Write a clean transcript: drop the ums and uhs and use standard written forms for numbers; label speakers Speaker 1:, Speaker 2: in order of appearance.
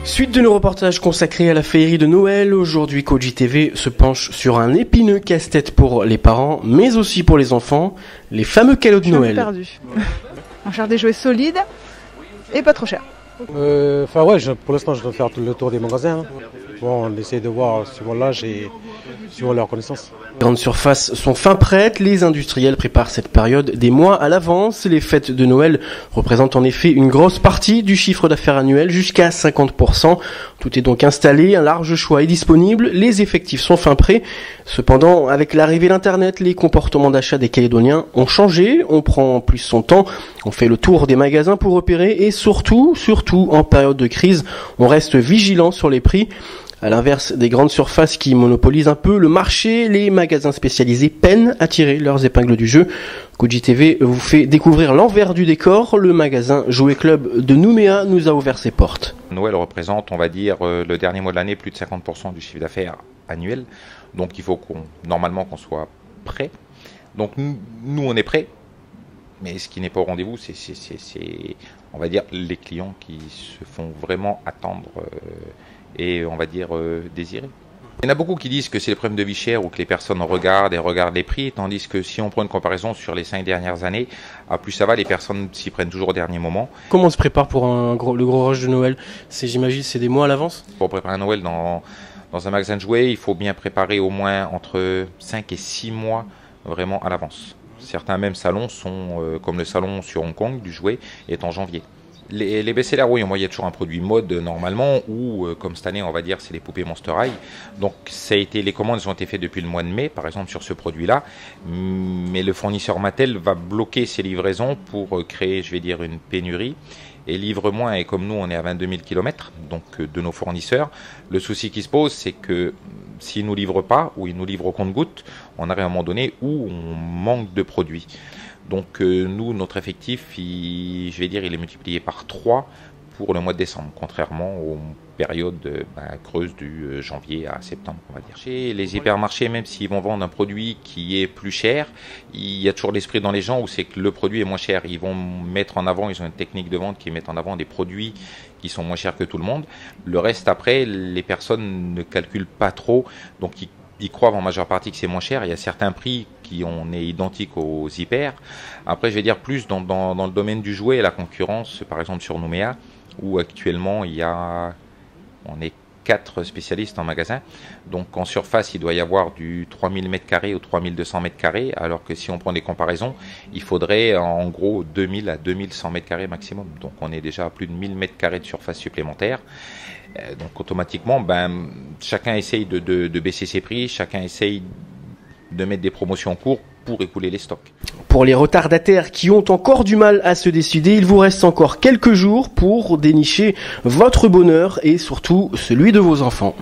Speaker 1: Suite de nos reportages consacrés à la féerie de Noël, aujourd'hui Koji TV se penche sur un épineux casse-tête pour les parents, mais aussi pour les enfants, les fameux cadeaux de Noël.
Speaker 2: Perdu. On cherche des jouets solides et pas trop chers.
Speaker 3: Pour l'instant je dois faire le tour des magasins. Bon, on essaie de voir suivant l'âge et suivant leur connaissance.
Speaker 1: Les grandes surfaces sont fin prêtes, les industriels préparent cette période des mois à l'avance. Les fêtes de Noël représentent en effet une grosse partie du chiffre d'affaires annuel, jusqu'à 50%. Tout est donc installé, un large choix est disponible, les effectifs sont fin prêts. Cependant, avec l'arrivée d'Internet, les comportements d'achat des Calédoniens ont changé, on prend plus son temps, on fait le tour des magasins pour repérer et surtout en période de crise, on reste vigilant sur les prix. À l'inverse des grandes surfaces qui monopolisent un peu le marché, les magasins spécialisés peinent à tirer leurs épingles du jeu. Koji TV vous fait découvrir l'envers du décor. Le magasin Jouet Club de Nouméa nous a ouvert ses portes.
Speaker 4: Noël représente, on va dire, le dernier mois de l'année, plus de 50% du chiffre d'affaires annuel. Donc il faut normalement qu'on soit prêt. Donc nous on est prêts. Mais ce qui n'est pas au rendez-vous, c'est, on va dire, les clients qui se font vraiment attendre et, on va dire, désirer. Il y en a beaucoup qui disent que c'est le problème de vie chère ou que les personnes regardent les prix, tandis que si on prend une comparaison sur les 5 dernières années, plus ça va, les personnes s'y prennent toujours au dernier moment.
Speaker 1: Comment on se prépare pour le gros rush de Noël? J'imagine, c'est des mois à l'avance?
Speaker 4: Pour préparer un Noël dans un magasin de jouets, il faut bien préparer au moins entre 5 et 6 mois vraiment à l'avance. Certains même salons sont, comme le salon sur Hong Kong du jouet, est en janvier. Les best-sellers, oui, moi il y a toujours un produit mode normalement, ou comme cette année on va dire c'est les poupées Monster High. Donc les commandes ont été faites depuis le mois de mai, par exemple sur ce produit-là, mais le fournisseur Mattel va bloquer ses livraisons pour créer, je vais dire, une pénurie. Et livre moins, et comme nous on est à 22 000 km, donc de nos fournisseurs, le souci qui se pose c'est que s'ils ne nous livrent pas, ou ils nous livrent au compte-gouttes, on arrive à un moment donné où on manque de produits. Donc nous, notre effectif, il est multiplié par 3 pour le mois de décembre, contrairement aux périodes creuses du janvier à septembre, on va dire. Chez les hypermarchés, même s'ils vont vendre un produit qui est plus cher, il y a toujours l'esprit dans les gens où c'est que le produit est moins cher. Ils vont mettre en avant, ils ont une technique de vente qui met en avant des produits qui sont moins chers que tout le monde. Le reste, après, les personnes ne calculent pas trop, donc ils croient en majeure partie que c'est moins cher. Il y a certains prix qui on est identiques aux hyper. Après, je vais dire plus dans le domaine du jouet, la concurrence, par exemple sur Nouméa, où actuellement on est 4 spécialistes en magasin. Donc en surface, il doit y avoir du 3000 m² ou 3200 m², alors que si on prend des comparaisons, il faudrait en gros 2000 à 2100 m² maximum. Donc on est déjà à plus de 1000 m² de surface supplémentaire. Donc automatiquement, chacun essaye de baisser ses prix, chacun essaye de mettre des promotions en cours pour écouler les stocks.
Speaker 1: Pour les retardataires qui ont encore du mal à se décider, il vous reste encore quelques jours pour dénicher votre bonheur et surtout celui de vos enfants.